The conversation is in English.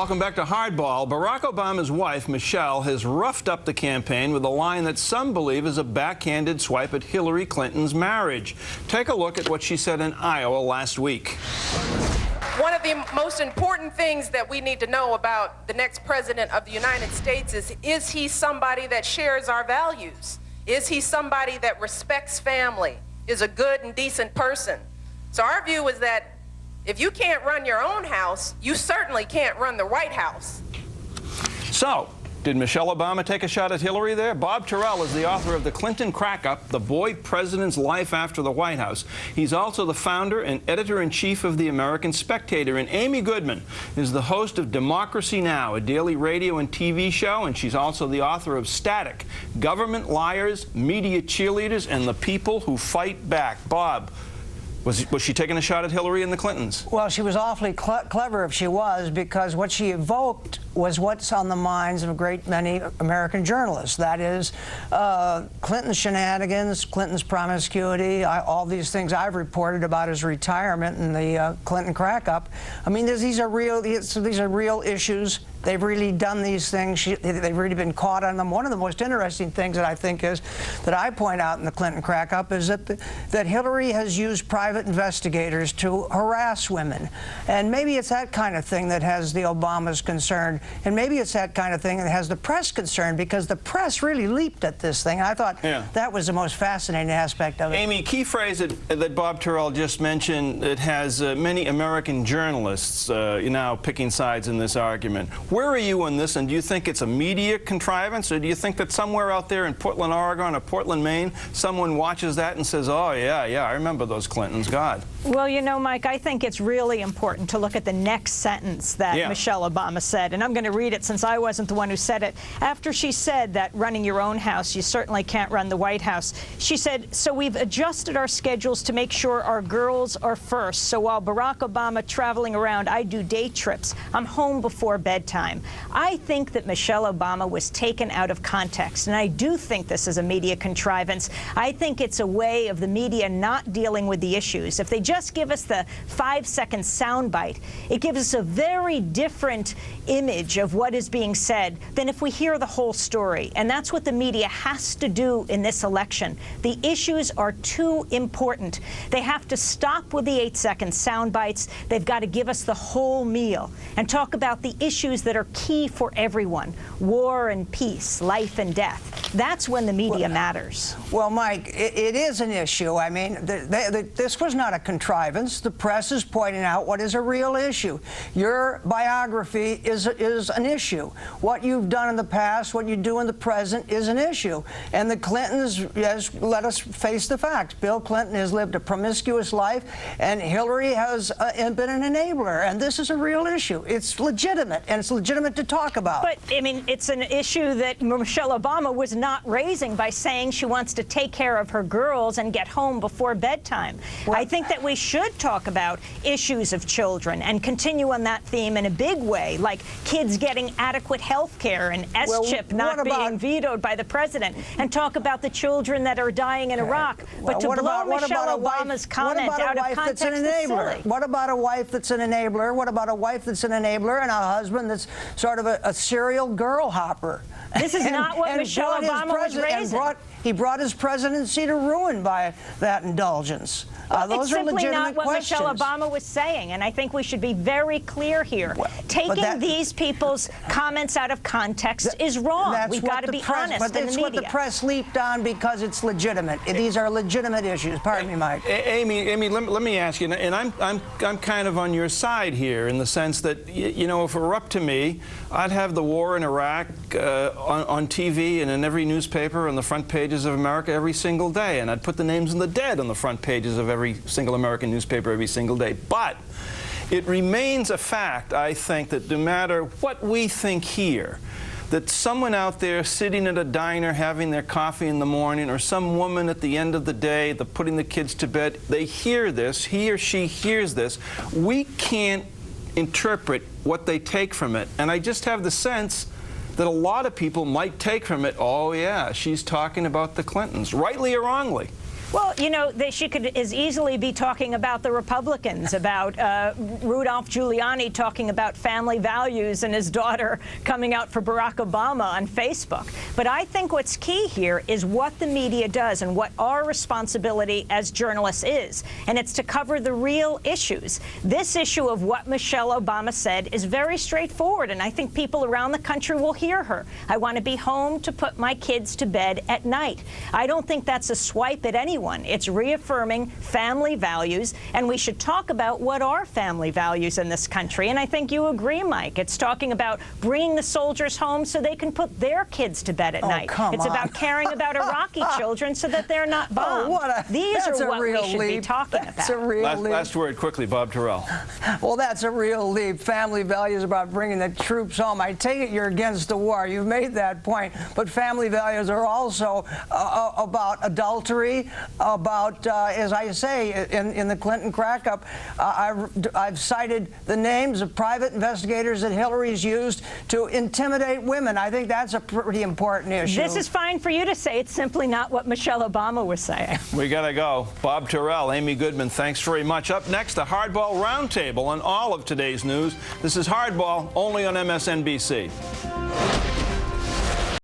Welcome back to Hardball. Barack Obama's wife, Michelle, has roughed up the campaign with a line that some believe is a backhanded swipe at Hillary Clinton's marriage. Take a look at what she said in Iowa last week. One of the most important things that we need to know about the next president of the United States is he somebody that shares our values? Is he somebody that respects family, is a good and decent person? So our view is that if you can't run your own house, you certainly can't run the White House. So, did Michelle Obama take a shot at Hillary there? Bob Tyrrell is the author of The Clinton Crack-Up, The Boy President's Life After the White House. He's also the founder and editor-in-chief of the American Spectator. And Amy Goodman is the host of Democracy Now!, a daily radio and TV show, and she's also the author of Static, Government Liars, Media Cheerleaders, and the People Who Fight Back. Bob, was she taking a shot at Hillary and the Clintons? Well, she was awfully clever if she was, because what she evoked was what's on the minds of a great many American journalists. That is, Clinton's shenanigans, Clinton's promiscuity, all these things I've reported about his retirement and the Clinton crack-up. I mean, these are real issues. They've really done these things. They've really been caught on them. One of the most interesting things that I think is, that I point out in the Clinton crack-up, is that Hillary has used private investigators to harass women. And maybe it's that kind of thing that has the Obamas concerned. And maybe it's that kind of thing that has the press concerned, because the press really leaped at this thing. I thought that was the most fascinating aspect of it. Amy, key phrase that Bob Tyrrell just mentioned, it has many American journalists now picking sides in this argument. Where are you on this, and do you think it's a media contrivance, or do you think that somewhere out there in Portland, Oregon, or Portland, Maine, someone watches that and says, oh, yeah, I remember those Clintons, God? Well, you know, Mike, I think it's really important to look at the next sentence that Michelle Obama said, and I'm going to read it since I wasn't the one who said it. After she said that running your own house, you certainly can't run the White House, she said, so we've adjusted our schedules to make sure our girls are first. So while Barack Obama traveling around, I do day trips. I'm home before bedtime. I think that Michelle Obama was taken out of context, and I do think this is a media contrivance. I think it's a way of the media not dealing with the issues. If they just give us the 5-second soundbite, it gives us a very different image of what is being said than if we hear the whole story. And that's what the media has to do in this election. The issues are too important. They have to stop with the 8-second sound bites. They've got to give us the whole meal and talk about the issues that are key for everyone: war and peace, life and death. That's when the media matters. Well, Mike, it is an issue. I mean, this was not a contrivance. The press is pointing out what is a real issue. Your biography is an issue. What you've done in the past, what you do in the present is an issue. And the Clintons, let us face the facts. Bill Clinton has lived a promiscuous life, and Hillary has been an enabler. And this is a real issue. It's legitimate, and it's legitimate to talk about. But, I mean, it's an issue that Michelle Obama was not raising by saying she wants to take care of her girls and get home before bedtime. Well, I think that we should talk about issues of children and continue on that theme in a big way, like kids getting adequate health care and S-chip not being vetoed by the president, and talk about the children that are dying in Iraq. But to blow Michelle Obama's comment out of context is silly. What about a wife that's an enabler? What about a wife that's an enabler and a husband that's sort of a serial girl hopper? This is not what Michelle Obama was raising. He brought his presidency to ruin by that indulgence. Those are legitimate questions. It's simply not what Michelle Obama was saying, and I think we should be very clear here. Taking these people's comments out of context is wrong. We've got to be honest in the media. But that's what the press leaped on, because it's legitimate. These are legitimate issues. Pardon me, Mike. Amy, let me ask you, and I'm kind of on your side here in the sense that, you know, if it were up to me, I'd have the war in Iraq on TV and in every newspaper on the front pages of America every single day, and I'd put the names of the dead on the front pages of every single American newspaper every single day. But it remains a fact, I think, that no matter what we think here, that someone out there sitting at a diner having their coffee in the morning, or some woman at the end of the day, putting the kids to bed, they hear this, he or she hears this, we can't interpret what they take from it. And I just have the sense that a lot of people might take from it, oh yeah, she's talking about the Clintons, rightly or wrongly. Well, you know, she could as easily be talking about the Republicans, about Rudolph Giuliani talking about family values and his daughter coming out for Barack Obama on Facebook. But I think what's key here is what the media does and what our responsibility as journalists is. And it's to cover the real issues. This issue of what Michelle Obama said is very straightforward, and I think people around the country will hear her. I want to be home to put my kids to bed at night. I don't think that's a swipe at anyone. It's reaffirming family values, and we should talk about what are family values in this country. And I think you agree, Mike. It's talking about bringing the soldiers home so they can put their kids to bed at night. It's about caring about Iraqi children so that they're not bombed. These are what we should be talking about. That's a real leap. Last word quickly, Bob Tyrrell. Well, that's a real leap. Family values about bringing the troops home. I take it you're against the war. You've made that point. But family values are also about adultery, about, as I say, in the Clinton crack-up, I've cited the names of private investigators that Hillary's used to intimidate women. I think that's a pretty important issue. This is fine for you to say. It's simply not what Michelle Obama was saying. We got to go. Bob Tyrrell, Amy Goodman, thanks very much. Up next, a Hardball Roundtable on all of today's news. This is Hardball, only on MSNBC.